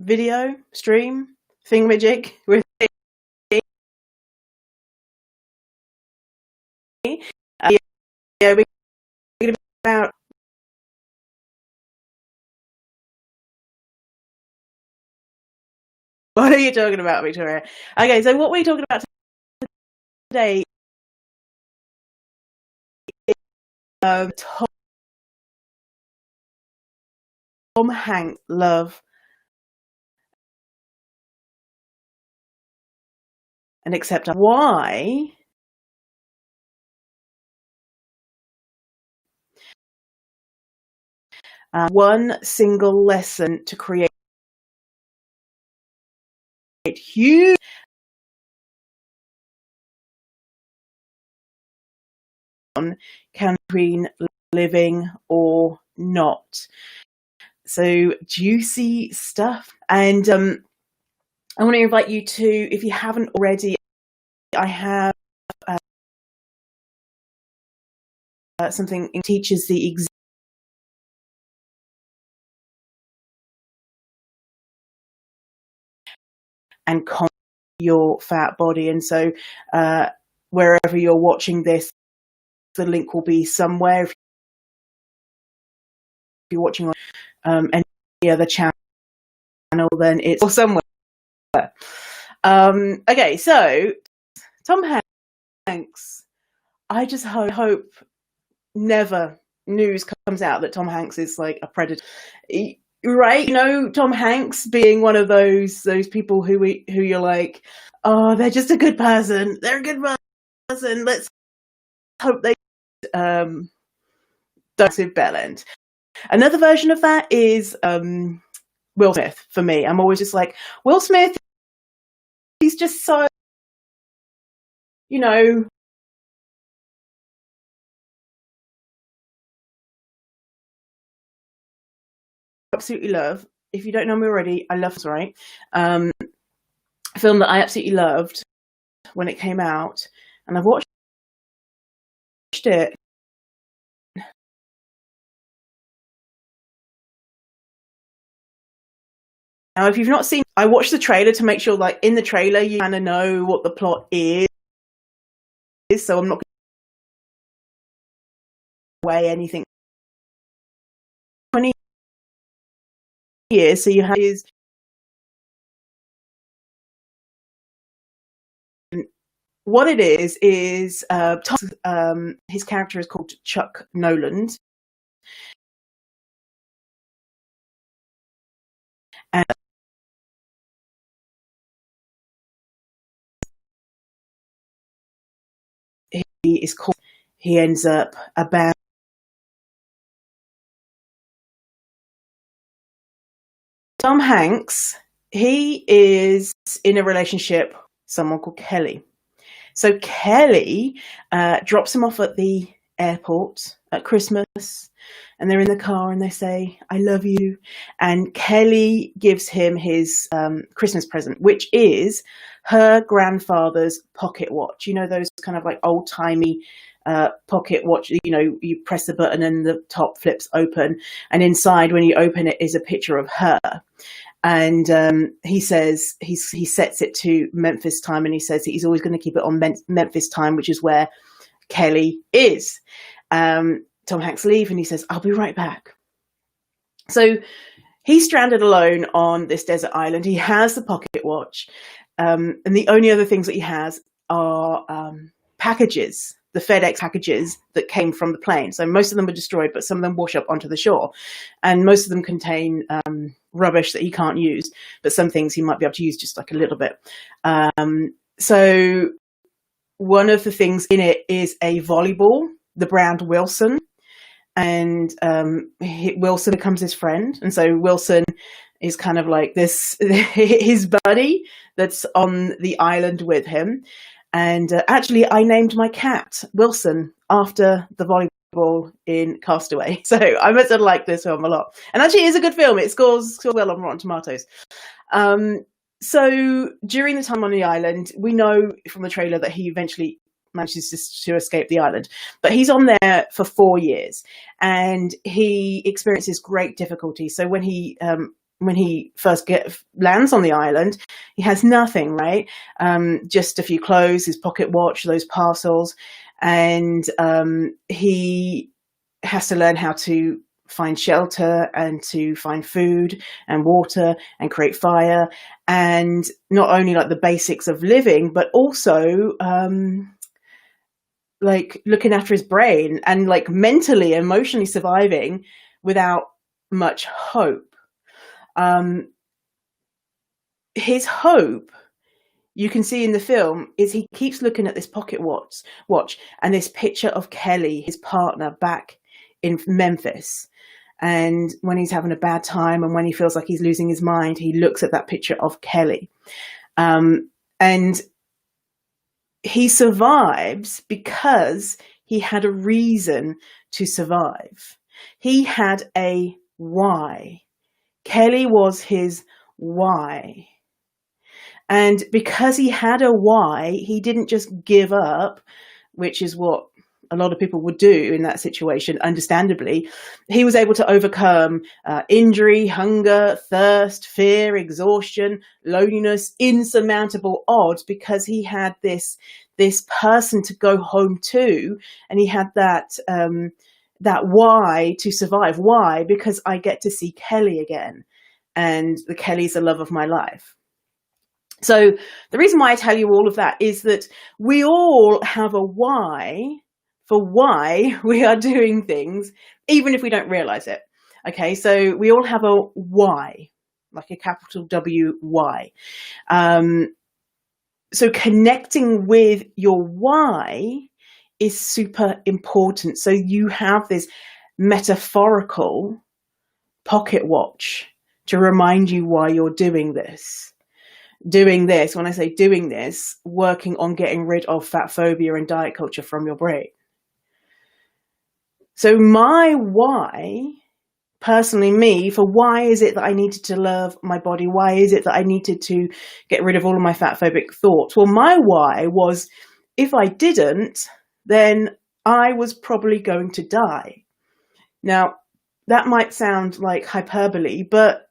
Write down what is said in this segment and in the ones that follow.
video stream thingamajig with me. Yeah, we're going to be about. What are you talking about, Victoria? Okay, so what we're talking about today is Tom Hanks' love and acceptance. Why? One single lesson to create huge can between living or not. So juicy stuff. And I want to invite you to, if you haven't already, I have something that teaches the and your fat body. And so wherever you're watching this, the link will be somewhere. If you're watching on any other channel, then it's somewhere. Okay, so Tom Hanks, I just hope never news comes out that Tom Hanks is like a predator, right? You know, Tom Hanks being one of those people who you're like, oh, they're just a good person. They're a good person. Let's hope they don't bell end. Another version of that is Will Smith. For me, I'm always just like, Will Smith, he's just so, you know, absolutely love. If you don't know me already, I love right. A film that I absolutely loved when it came out, and I've watched it. Now, if you've not seen, I watched the trailer to make sure, like, in the trailer, you kind of know what the plot is. So I'm not going to give away anything. 20 years, so you have his. What it is his character is called Chuck Noland. And he ends up about Tom Hanks. He is in a relationship with someone called Kelly. So Kelly drops him off at the airport at Christmas, and they're in the car and they say, I love you. And Kelly gives him his Christmas present, which is her grandfather's pocket watch. You know, those kind of like old-timey pocket watch, you know, you press the button and the top flips open. And inside, when you open it, is a picture of her. And he says he sets it to Memphis time, and he says he's always going to keep it on Memphis time, which is where Kelly is. Tom Hanks leaves, and he says, I'll be right back. So he's stranded alone on this desert island. He has the pocket watch, and the only other things that he has are packages, the FedEx packages that came from the plane. So most of them were destroyed, but some of them wash up onto the shore. And most of them contain rubbish that he can't use, but some things he might be able to use just like a little bit. So one of the things in it is a volleyball, the brand Wilson. And Wilson becomes his friend. And so Wilson is kind of like this, his buddy that's on the island with him. And actually, I named my cat Wilson after the volleyball in Castaway. So I must have liked this film a lot. And actually, it is a good film. It scores well on Rotten Tomatoes. So during the time on the island, we know from the trailer that he eventually manages to escape the island. But he's on there for 4 years. And he experiences great difficulty. So when he when he first lands on the island, he has nothing, right? Just a few clothes, his pocket watch, those parcels, and he has to learn how to find shelter and to find food and water and create fire, and not only like the basics of living, but also like looking after his brain and like mentally, emotionally surviving without much hope. His hope, you can see in the film, is he keeps looking at this pocket watch and this picture of Kelly, his partner, back in Memphis. And when he's having a bad time and when he feels like he's losing his mind, he looks at that picture of Kelly. And he survives because he had a reason to survive. He had a why. Kelly was his why. And because he had a why, he didn't just give up, which is what a lot of people would do in that situation, understandably. He was able to overcome injury, hunger, thirst, fear, exhaustion, loneliness, insurmountable odds, because he had this person to go home to, and he had that why to survive. Why? Because I get to see Kelly again, and the Kelly's the love of my life. So the reason why I tell you all of that is that we all have a why for why we are doing things, even if we don't realize it. Okay, so we all have a why, like a capital W why. So connecting with your why is super important. So you have this metaphorical pocket watch to remind you why you're doing this. When I say doing this, working on getting rid of fat phobia and diet culture from your brain. So my why, personally me, for why is it that I needed to love my body? Why is it that I needed to get rid of all of my fat phobic thoughts? Well, my why was, if I didn't, then I was probably going to die. Now, that might sound like hyperbole, but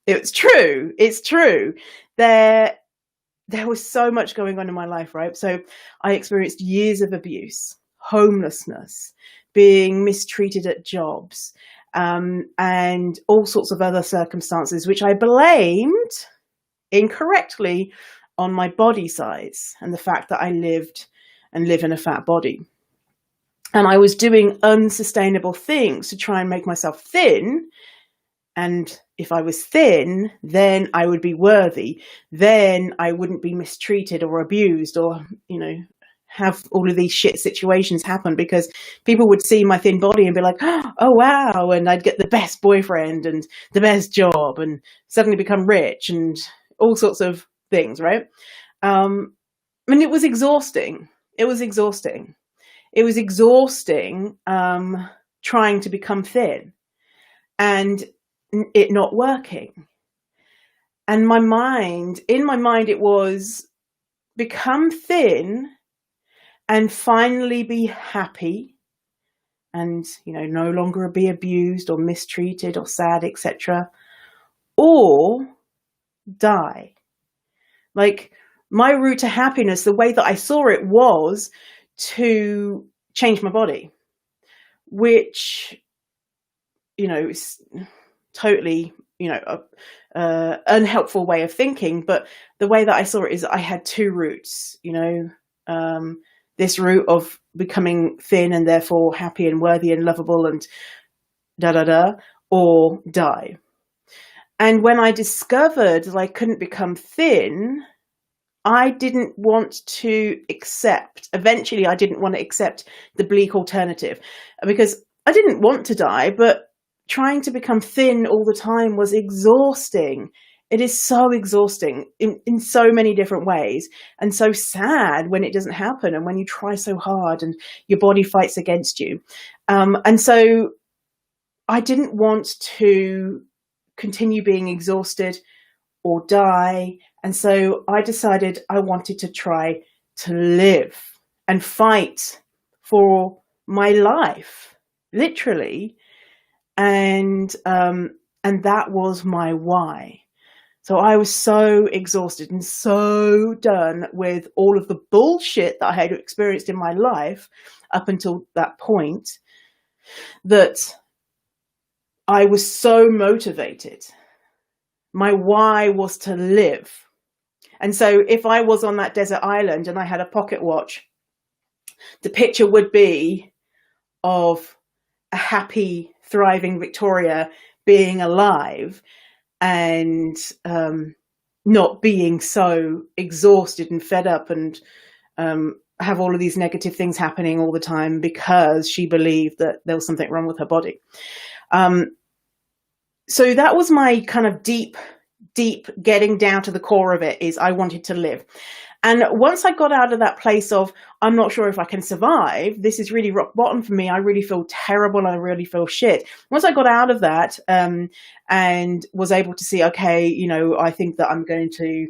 it's true. It's true. There was so much going on in my life, right? So I experienced years of abuse, homelessness, being mistreated at jobs, and all sorts of other circumstances, which I blamed incorrectly on my body size and the fact that I lived and live in a fat body. And I was doing unsustainable things to try and make myself thin. And if I was thin, then I would be worthy. Then I wouldn't be mistreated or abused or, have all of these shit situations happen, because people would see my thin body and be like, oh, wow. And I'd get the best boyfriend and the best job and suddenly become rich and all sorts of things, right? And it was exhausting. It was exhausting. It was exhausting trying to become thin and it not working. And in my mind, it was become thin and finally be happy and, no longer be abused or mistreated or sad, etc., or die. Like, my route to happiness, the way that I saw it, was to change my body, which, is totally, unhelpful way of thinking. But the way that I saw it is I had two routes, this route of becoming thin and therefore happy and worthy and lovable and or die. And when I discovered that I couldn't become thin, I didn't want to accept, eventually I didn't want to accept the bleak alternative, because I didn't want to die, but trying to become thin all the time was exhausting. It is so exhausting in so many different ways, and so sad when it doesn't happen and when you try so hard and your body fights against you. And so I didn't want to continue being exhausted or die. And so I decided I wanted to try to live and fight for my life, literally. And And that was my why. So I was so exhausted and so done with all of the bullshit that I had experienced in my life up until that point, that I was so motivated. My why was to live. And so if I was on that desert island and I had a pocket watch, the picture would be of a happy, thriving Victoria being alive and not being so exhausted and fed up and have all of these negative things happening all the time because she believed that there was something wrong with her body. So that was my kind of deep getting down to the core of it, is I wanted to live. And once I got out of that place of, I'm not sure if I can survive, this is really rock bottom for me, I really feel terrible, I really feel shit. Once I got out of that and was able to see, okay, you know, I think that I'm going to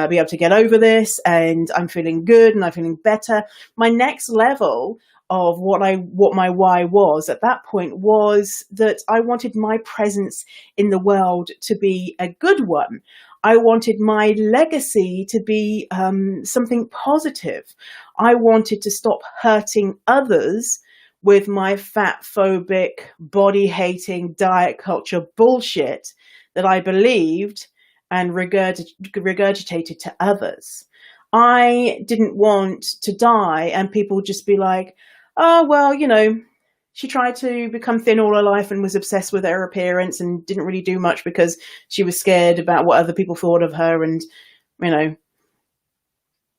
be able to get over this, and I'm feeling good and I'm feeling better. My next level of what my why was at that point was that I wanted my presence in the world to be a good one. I wanted my legacy to be something positive. I wanted to stop hurting others with my fat phobic, body hating, diet culture bullshit that I believed and regurgitated to others. I didn't want to die and people just be like, oh, well, you know, she tried to become thin all her life and was obsessed with her appearance and didn't really do much because she was scared about what other people thought of her. And, you know,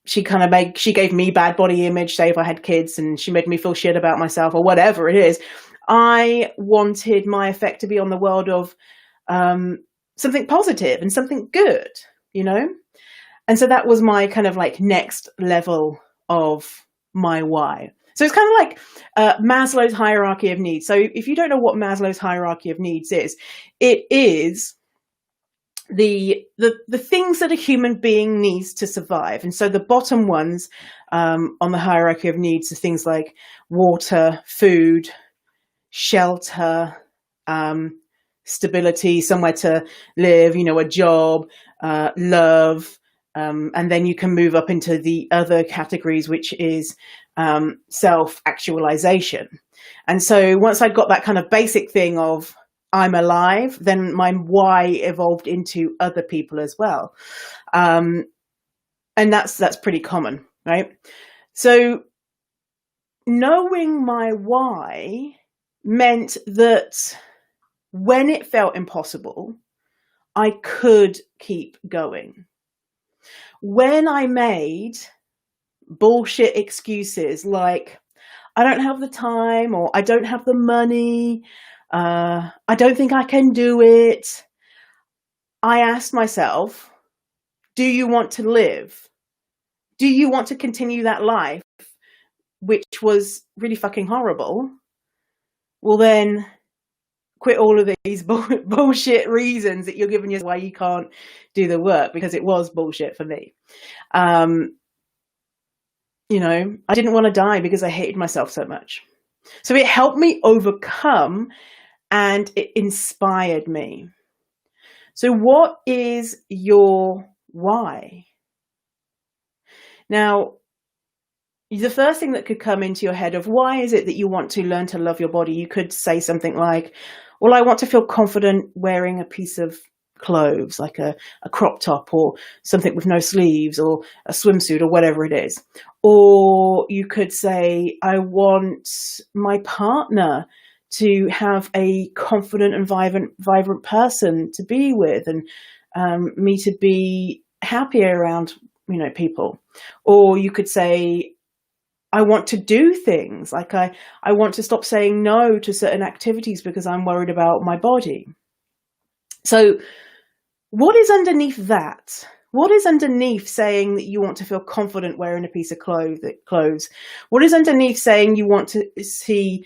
she gave me bad body image, say if I had kids, and she made me feel shit about myself or whatever it is. I wanted my effect to be on the world of something positive and something good, you know? And so that was my kind of like next level of my why. So it's kind of like Maslow's hierarchy of needs. So if you don't know what Maslow's hierarchy of needs is, it is the things that a human being needs to survive. And so the bottom ones on the hierarchy of needs are things like water, food, shelter, stability, somewhere to live, you know, a job, love. And then you can move up into the other categories, which is self-actualization. And so once I got that kind of basic thing of I'm alive, then my why evolved into other people as well. And that's pretty common, right? So knowing my why meant that when it felt impossible, I could keep going. When I made bullshit excuses like, I don't have the time, or I don't have the money, I don't think I can do it, I asked myself, do you want to live? Do you want to continue that life, which was really fucking horrible? Well, then quit all of these bullshit reasons that you're giving yourself why you can't do the work, because it was bullshit for me. You know, I didn't want to die because I hated myself so much. So it helped me overcome and it inspired me. So what is your why? Now, the first thing that could come into your head of why is it that you want to learn to love your body, you could say something like, well, I want to feel confident wearing a piece of clothes, like a crop top or something with no sleeves, or a swimsuit, or whatever it is. Or you could say, I want my partner to have a confident and vibrant person to be with, and me to be happier around, you know, people. Or you could say, I want to do things like I want to stop saying no to certain activities because I'm worried about my body. So what is underneath that? What is underneath saying that you want to feel confident wearing a piece of clothes? What is underneath saying you want to see,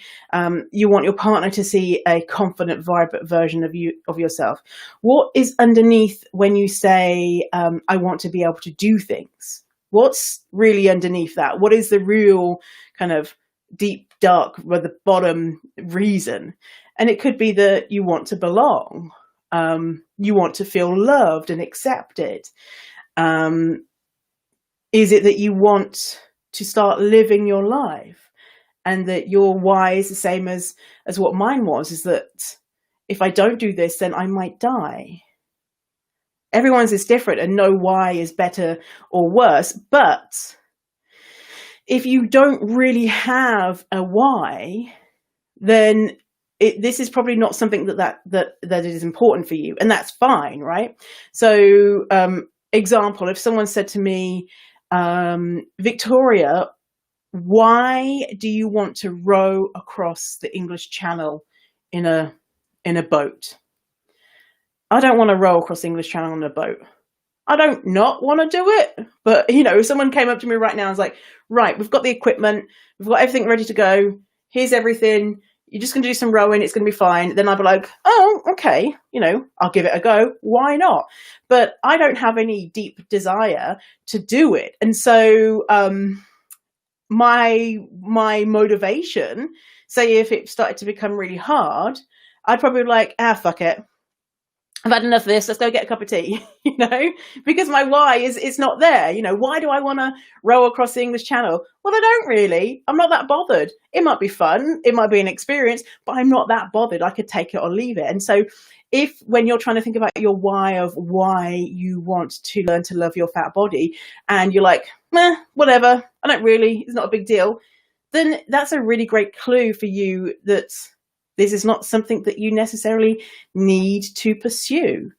you want your partner to see a confident, vibrant version of yourself? What is underneath when you say, I want to be able to do things? What's really underneath that? What is the real kind of deep, dark, or the bottom reason? And it could be that you want to belong. You want to feel loved and accepted. Is it that you want to start living your life, and that your why is the same as what mine was, is that if I don't do this, then I might die? Everyone's is different, and no why is better or worse. But if you don't really have a why, then this is probably not something that is important for you, and that's fine, right? So, example, if someone said to me, Victoria, why do you want to row across the English Channel in a boat? I don't want to row across the English Channel in a boat. I don't not want to do it. But, if someone came up to me right now and was like, right, we've got the equipment, we've got everything ready to go, here's everything, you're just going to do some rowing, it's going to be fine. Then I'd be like, oh, okay, I'll give it a go. Why not? But I don't have any deep desire to do it. And so my motivation, say if it started to become really hard, I'd probably be like, fuck it. I've had enough of this. Let's go get a cup of tea, because my why is not there. Why do I want to row across the English Channel? Well, I don't really. I'm not that bothered. It might be fun. It might be an experience, but I'm not that bothered. I could take it or leave it. And so when you're trying to think about your why of why you want to learn to love your fat body, and you're like, whatever, I don't really, it's not a big deal, then that's a really great clue for you that this is not something that you necessarily need to pursue.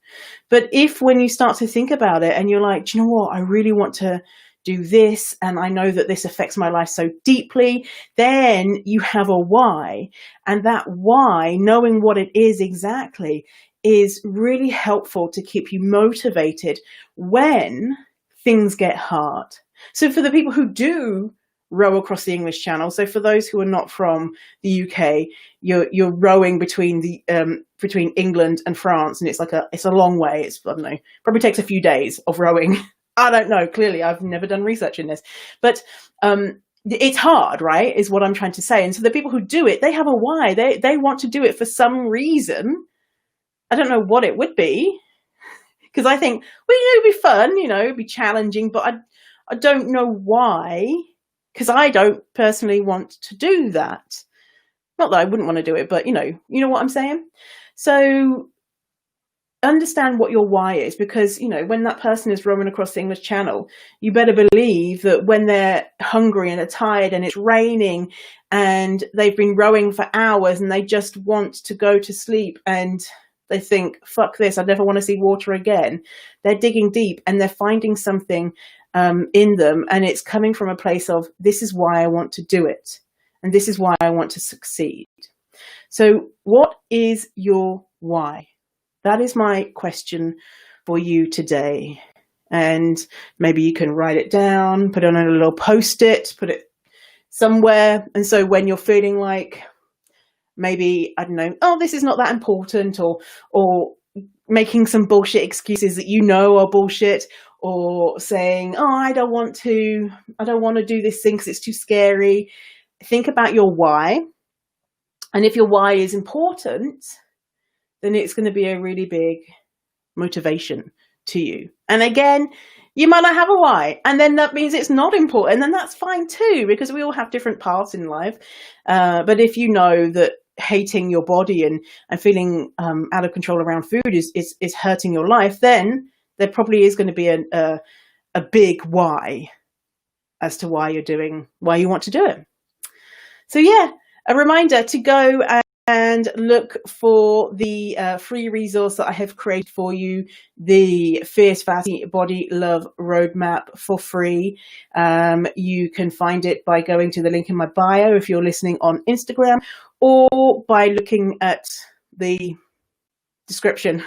But if when you start to think about it and you're like, do you know what, I really want to do this, and I know that this affects my life so deeply, then you have a why. And that why, knowing what it is exactly, is really helpful to keep you motivated when things get hard. So for the people who do row across the English Channel, so for those who are not from the UK, you're rowing between England and France, and it's a long way. It's, I don't know, probably takes a few days of rowing. I don't know. Clearly, I've never done research in this, but it's hard, right? Is what I'm trying to say. And so the people who do it, they have a why. They want to do it for some reason. I don't know what it would be, because I think, well, it'd be fun, it'd be challenging, but I don't know why. Because I don't personally want to do that. Not that I wouldn't want to do it, but you know what I'm saying? So understand what your why is, because, when that person is rowing across the English Channel, you better believe that when they're hungry and they're tired and it's raining and they've been rowing for hours and they just want to go to sleep and they think, fuck this, I never want to see water again. They're digging deep and they're finding something in them, and it's coming from a place of, this is why I want to do it, and this is why I want to succeed. So what is your why? That is my question for you today. And maybe you can write it down, put it on a little post-it, put it somewhere. And so when you're feeling like maybe, I don't know, oh, this is not that important, or making some bullshit excuses that are bullshit, or saying, oh, I don't want to do this thing because it's too scary. Think about your why. And if your why is important, then it's going to be a really big motivation to you. And again, you might not have a why, and then that means it's not important, and then that's fine too, because we all have different paths in life. But if you know that hating your body and feeling out of control around food is hurting your life, then there probably is going to be a big why as to why you want to do it. So yeah, a reminder to go and look for the free resource that I have created for you, the Fierce Fatty Body Love Roadmap, for free. You can find it by going to the link in my bio if you're listening on Instagram, or by looking at the description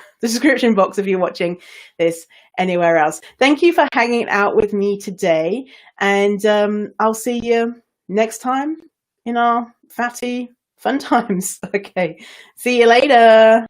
box if you're watching this anywhere else. Thank you for hanging out with me today, and I'll see you next time in our fatty fun times. Okay, see you later.